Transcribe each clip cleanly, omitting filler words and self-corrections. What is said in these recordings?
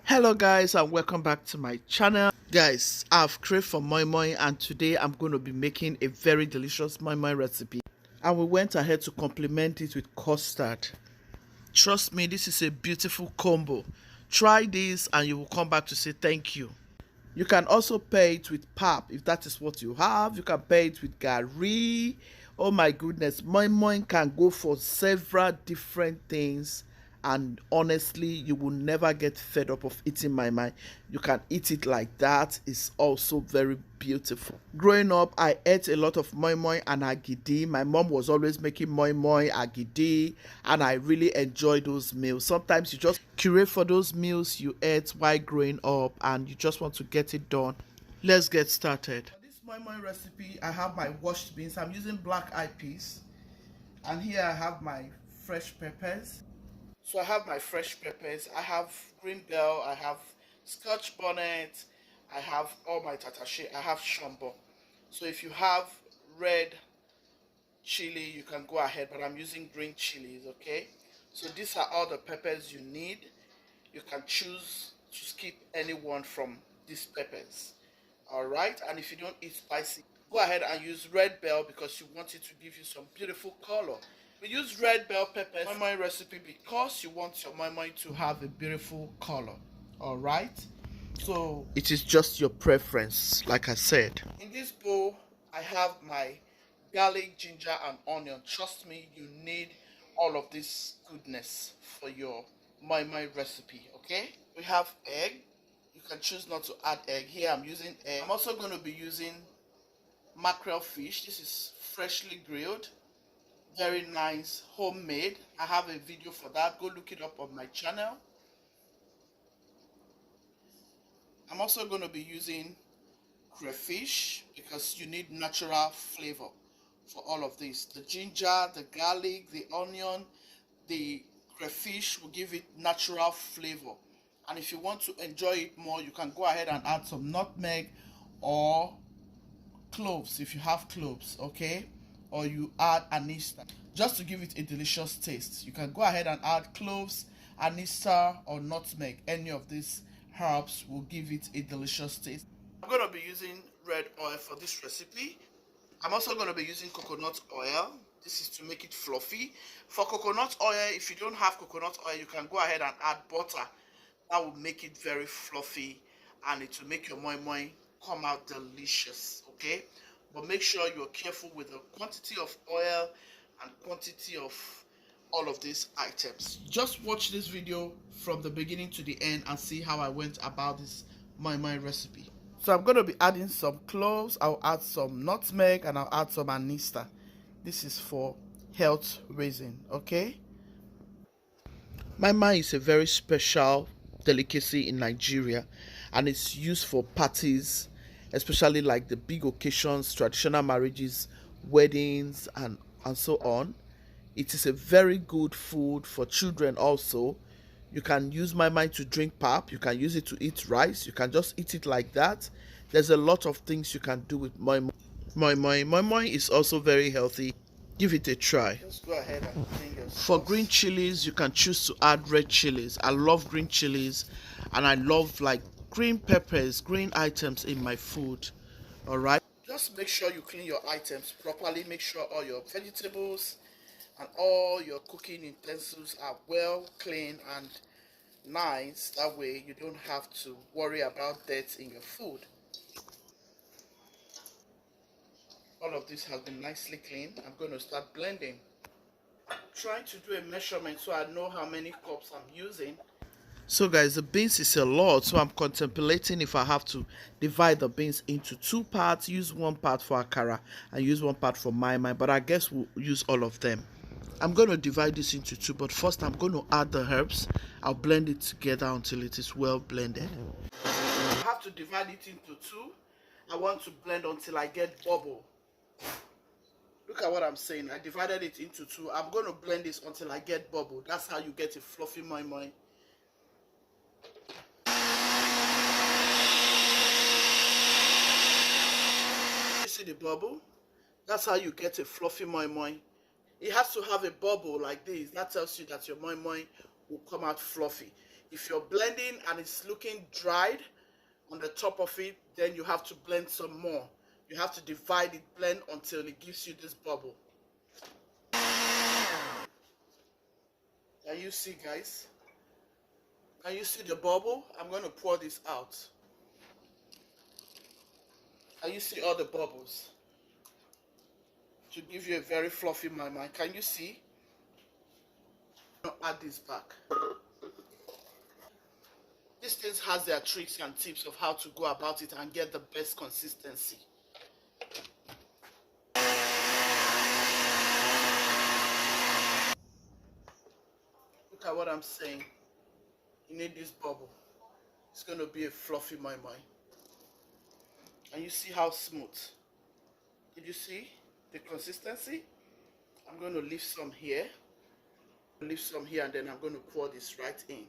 Hello guys and welcome back to my channel. Guys, I've craved for moi moi and today I'm going to be making a very delicious moi moi recipe. And we went ahead to complement it with custard. Trust me, this is a beautiful combo. Try this and you will come back to say thank you. You can also pair it with pap if that is what you have. You can pair it with gari. Oh my goodness, moi moi can go for several different things, and honestly you will never get fed up of eating moi moi. You can eat it like that. It's also very beautiful. Growing up, I ate a lot of moi moi and agidi. My mom was always making moi moi, agidi, and I really enjoy those meals. Sometimes you just curate for those meals you ate while growing up and you just want to get it done. Let's get started. For this moi moi recipe, I have my washed beans. I'm using black eyed peas, and here I have my fresh peppers. So I have my fresh peppers, I have green bell, I have scotch bonnet, I have all my tatache, I have shombo. So if you have red chili, you can go ahead, but I'm using green chilies, okay? So these are all the peppers you need. You can choose to skip any one from these peppers. Alright, and if you don't eat spicy, go ahead and use red bell because you want it to give you some beautiful color. We use red bell peppers in my recipe because you want your moi moi to have a beautiful color. Alright, so it is just your preference, like I said. In this bowl, I have my garlic, ginger, and onion. Trust me, you need all of this goodness for your moi moi recipe, okay? We have egg. You can choose not to add egg. Here I'm using egg. I'm also going to be using mackerel fish. This is freshly grilled. Very nice, homemade. I have a video for that. Go look it up on my channel. I'm also going to be using crayfish because you need natural flavor for all of this. The ginger, the garlic, the onion, the crayfish will give it natural flavor. And if you want to enjoy it more, you can go ahead and add some nutmeg or cloves if you have cloves, okay? Or you add anise just to give it a delicious taste. You can go ahead and add cloves, anise, or nutmeg. Any of these herbs will give it a delicious taste. I'm going to be using red oil for this recipe. I'm also going to be using coconut oil. This is to make it fluffy. For coconut oil, if you don't have coconut oil, you can go ahead and add butter. That will make it very fluffy and it will make your moi moi come out delicious, okay? But make sure you're careful with the quantity of oil and quantity of all of these items. Just watch this video from the beginning to the end and see how I went about this moi moi recipe. So I'm going to be adding some cloves, I'll add some nutmeg, and I'll add some anise. This is for health reason, okay? Moi moi is a very special delicacy in Nigeria and it's used for parties, especially like the big occasions, traditional marriages, weddings, and so on. It is a very good food for children also. You can use moi moi to drink pap, you can use it to eat rice, you can just eat it like that. There's a lot of things you can do with moi moi. Moi moi is also very healthy. Give it a try. Just go ahead and clean your sauce. For green chilies, you can choose to add red chilies. I love green chilies and I love like green peppers, green items in my food. Alright? Just make sure you clean your items properly. Make sure all your vegetables and all your cooking utensils are well clean and nice. That way you don't have to worry about dirt in your food. All of this has been nicely cleaned. I'm going to start blending. I'm trying to do a measurement so I know how many cups I'm using. So guys, the beans is a lot, so I'm contemplating if I have to divide the beans into two parts, use one part for akara and use one part for moi moi, but I guess we'll use all of them. I'm going to divide this into two, but first I'm going to add the herbs. I'll blend it together until it is well blended. I have to divide it into two. I want to blend until I get bubble. Look at what I'm saying. I divided it into two. I'm going to blend this until I get bubble. That's how you get a fluffy moi moi. You see the bubble? That's how you get a fluffy moi moi. It has to have a bubble like this. That tells you that your moi moi will come out fluffy. If you're blending and it's looking dried on the top of it, then you have to blend some more. You have to divide it, blend until it gives you this bubble. Can you see, guys? Can you see the bubble? I'm going to pour this out. Can you see all the bubbles? To give you a very fluffy moi moi. Can you see? I'll add this back. These things has their tricks and tips of how to go about it and get the best consistency. Look at what I'm saying. You need this bubble. It's going to be a fluffy moi moi. And you see how smooth. Did you see the consistency? I'm going to leave some here. Leave some here, and then I'm going to pour this right in.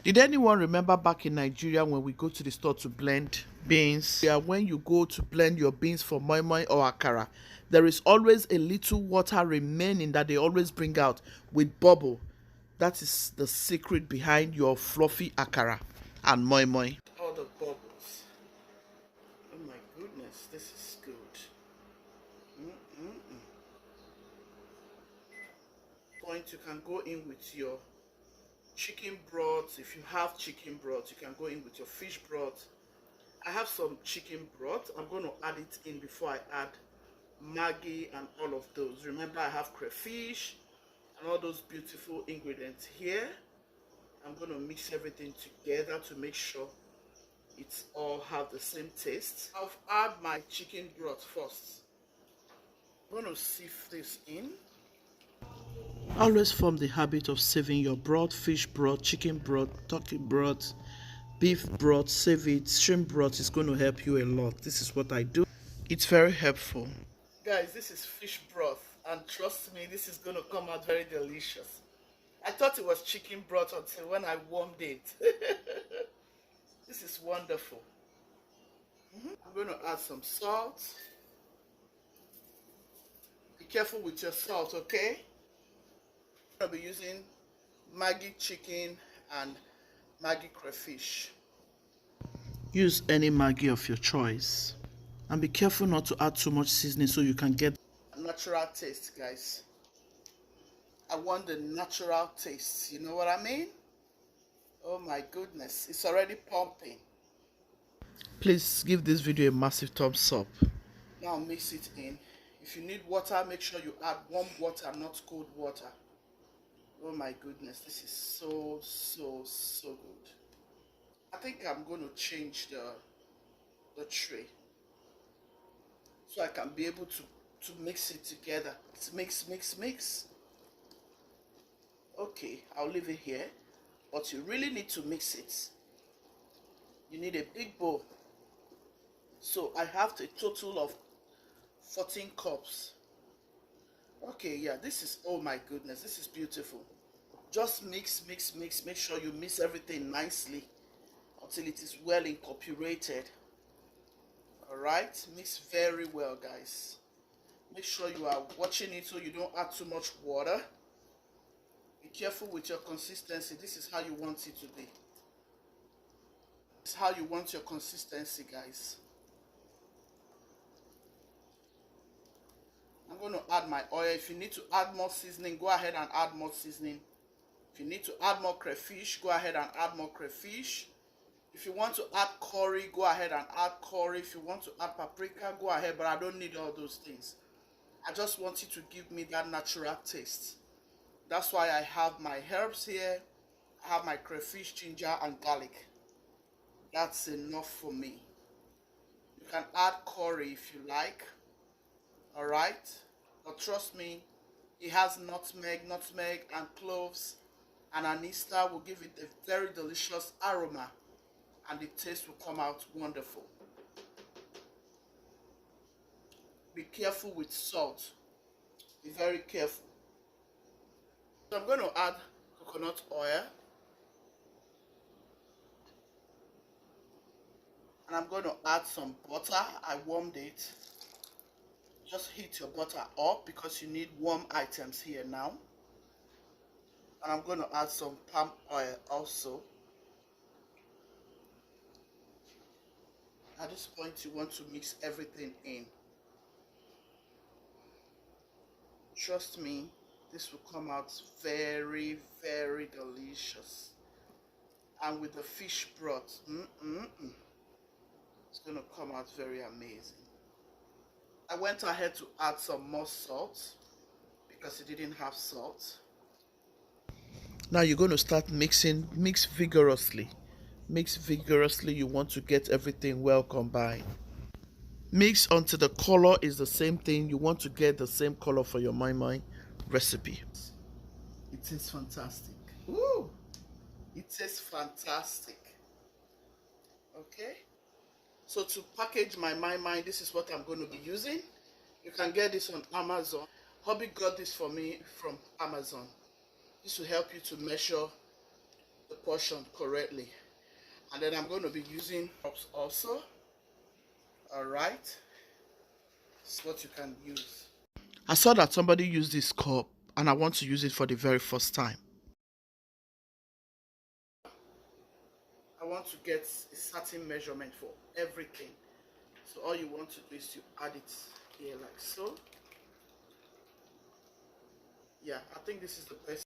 Did anyone remember back in Nigeria when we go to the store to blend beans? Yeah, when you go to blend your beans for moi moi or akara, there is always a little water remaining that they always bring out with bubble. That is the secret behind your fluffy akara and moi moi. All the bubbles. Oh my goodness, this is good. Point, you can go in with your chicken broth. If you have chicken broth, you can go in with your fish broth. I have some chicken broth. I'm going to add it in before I add Maggi and all of those. Remember, I have crayfish and all those beautiful ingredients here. I'm going to mix everything together to make sure it's all have the same taste. I'll add my chicken broth first. I'm going to sieve this in. Always form the habit of saving your broth, fish broth, chicken broth, turkey broth, beef broth. Save it. Shrimp broth is going to help you a lot. This is what I do. It's very helpful. Guys, this is fish broth, and trust me, this is going to come out very delicious. I thought it was chicken broth until when I warmed it. This is wonderful. I'm going to add some salt. Be careful with your salt, okay? I'll be using Maggi chicken and Maggi crayfish. Use any Maggi of your choice. And be careful not to add too much seasoning so you can get a natural taste, guys. I want the natural taste. You know what I mean? Oh my goodness. It's already pumping. Please give this video a massive thumbs up. Now mix it in. If you need water, make sure you add warm water, not cold water. Oh my goodness, this is so good. I think I'm going to change the tray so I can be able to mix it together. It's mix. Okay, I'll leave it here, but you really need to mix it. You need a big bowl. So I have a total of 14 cups. Okay, yeah, this is, oh my goodness, this is beautiful. Just mix. Make sure you mix everything nicely until it is well incorporated. Alright, mix very well, guys. Make sure you are watching it so you don't add too much water. Be careful with your consistency. This is how you want it to be. This is how you want your consistency, guys. I'm going to add my oil. If you need to add more seasoning, go ahead and add more seasoning. If you need to add more crayfish, go ahead and add more crayfish. If you want to add curry, go ahead and add curry. If you want to add paprika, go ahead, but I don't need all those things. I just want you to give me that natural taste. That's why I have my herbs here. I have my crayfish, ginger, and garlic. That's enough for me. You can add curry if you like. Alright? But trust me, it has nutmeg and cloves and anista will give it a very delicious aroma, and the taste will come out wonderful. Be careful with salt. Be very careful. So I'm going to add coconut oil, and I'm going to add some butter. I warmed it. Just heat your butter up because you need warm items here now. And I'm going to add some palm oil also. At this point, you want to mix everything in. Trust me, this will come out very, very delicious. And with the fish broth, it's going to come out very amazing. I went ahead to add some more salt because it didn't have salt. Now you're going to start mixing. Mix vigorously. Mix vigorously. You want to get everything well combined. Mix until the color is the same thing. You want to get the same color for your moi moi recipe. It tastes fantastic. Woo! It tastes fantastic. Okay. So to package my moi moi, this is what I'm going to be using. You can get this on Amazon. Hubby got this for me from Amazon. This will help you to measure the portion correctly. And then I'm going to be using cups also. Alright. This is what you can use. I saw that somebody used this cup and I want to use it for the very first time. I want to get a certain measurement for everything. So all you want to do is to add it here like so. Yeah, I think this is the best.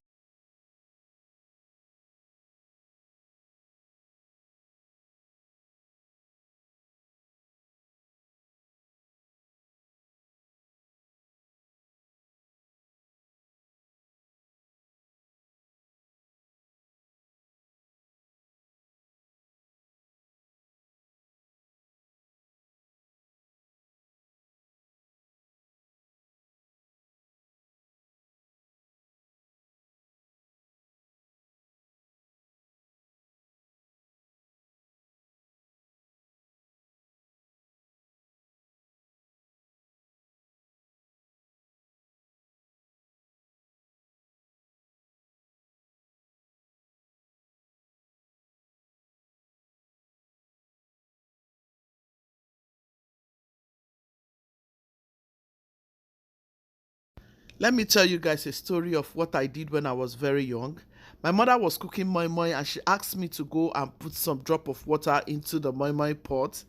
Let me tell you guys a story of what I did when I was very young. My mother was cooking moi moi and she asked me to go and put some drop of water into the moi moi pot.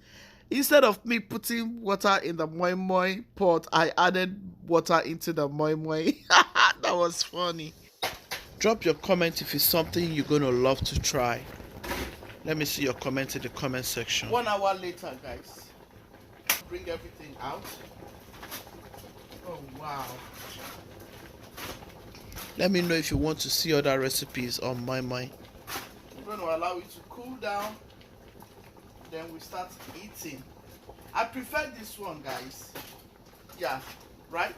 Instead of me putting water in the moi moi pot, I added water into the moi moi. That was funny. Drop your comment if it's something you're going to love to try. Let me see your comment in the comment section. 1 hour later, guys. Bring everything out. Oh, wow. Let me know if you want to see other recipes on moi moi. I'm going to allow it to cool down. Then we start eating. I prefer this one, guys. Yeah, right?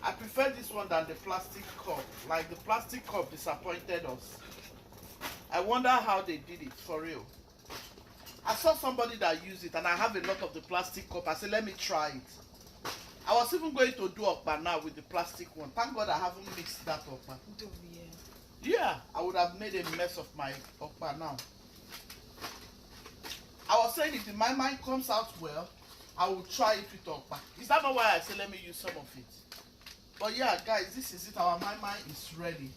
I prefer this one than the plastic cup. Like the plastic cup disappointed us. I wonder how they did it, for real. I saw somebody that used it and I have a lot of the plastic cup. I said, let me try it. I was even going to do okpa now with the plastic one. Thank God I haven't mixed that okpa. Yeah, I would have made a mess of my okpa now. I was saying if the moi moi comes out well, I will try it with okpa. Is that not why I said let me use some of it? But yeah, guys, this is it. Our moi moi is ready.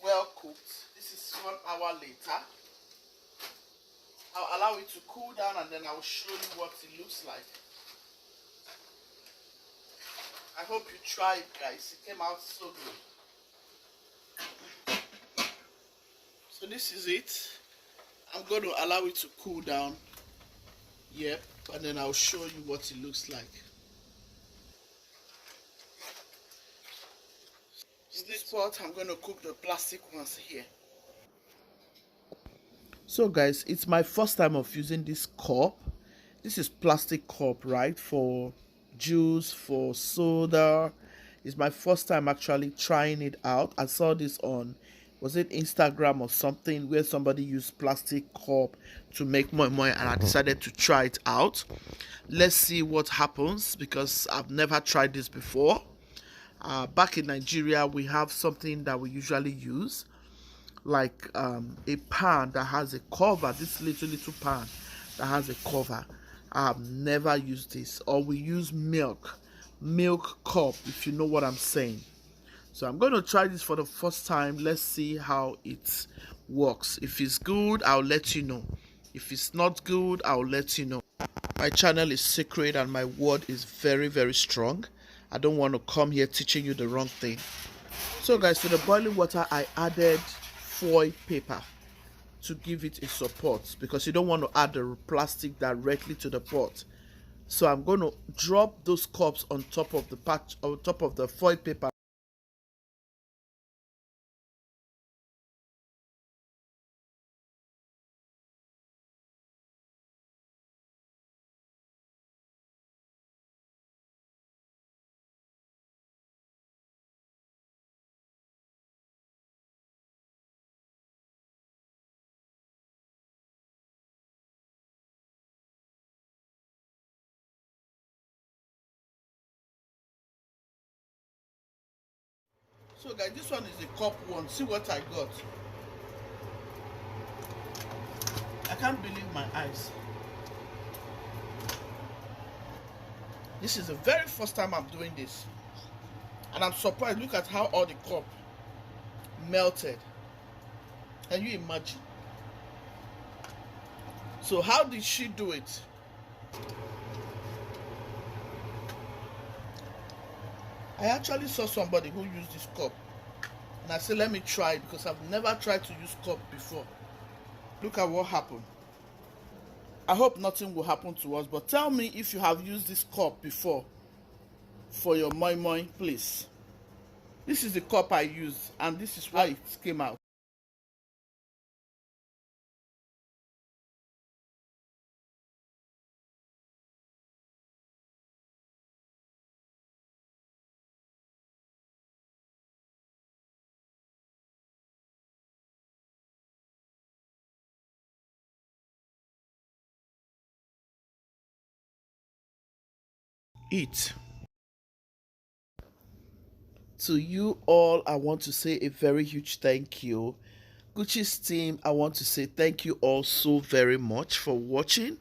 Well cooked. This is 1 hour later. I'll allow it to cool down and then I'll show you what it looks like. I hope you try it, guys. It came out so good. So this is it. I'm going to allow it to cool down. Yep. And then I'll show you what it looks like. In this pot, I'm going to cook the plastic ones here. So guys, it's my first time of using this cup. This is plastic cup, right? For juice, for soda. It's my first time actually trying it out. I saw this on, was it Instagram or something, where somebody used plastic cup to make moi moi, and I decided to try it out. Let's see what happens because I've never tried this before. Back in Nigeria, we have something that we usually use, like a pan that has a cover. This little pan that has a cover. I've never used this. Or we use milk cup, if you know what I'm saying. So I'm going to try this for the first time. Let's see how it works. If it's good, I'll let you know. If it's not good, I'll let you know. My channel is sacred and my word is very, very strong. I don't want to come here teaching you the wrong thing. So guys, to the boiling water, I added foil paper to give it a support, because you don't want to add the plastic directly to the pot. So I'm going to drop those cups on top of the patch, on top of the foil paper. So guys, this one is the cup one. See what I got. I can't believe my eyes. This is the very first time I'm doing this. And I'm surprised. Look at how all the cup melted. Can you imagine? So how did she do it? I actually saw somebody who used this cup. And I said, let me try it, because I've never tried to use cup before. Look at what happened. I hope nothing will happen to us, but tell me if you have used this cup before for your moi moi, please. This is the cup I used, and this is why it came out. Eat. To you all, I want to say a very huge thank you. Guchies team, I want to say thank you all so very much for watching.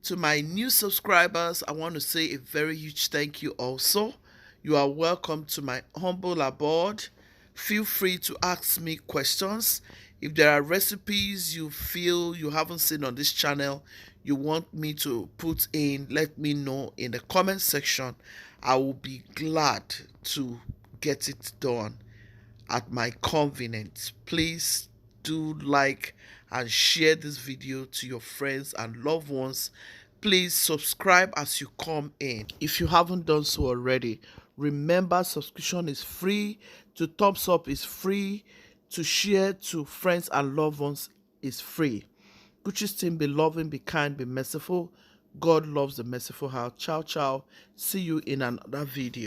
To my new subscribers, I want to say a very huge thank you also. You are welcome to my humble abode. Feel free to ask me questions. If there are recipes you feel you haven't seen on this channel, you want me to put in, let me know in the comment section. I will be glad to get it done at my convenience. Please do like and share this video to your friends and loved ones. Please subscribe as you come in. If you haven't done so already, remember subscription is free, to thumbs up is free, to share to friends and loved ones is free. Gucci's team, be loving, be kind, be merciful. God loves the merciful heart. Ciao, ciao. See you in another video.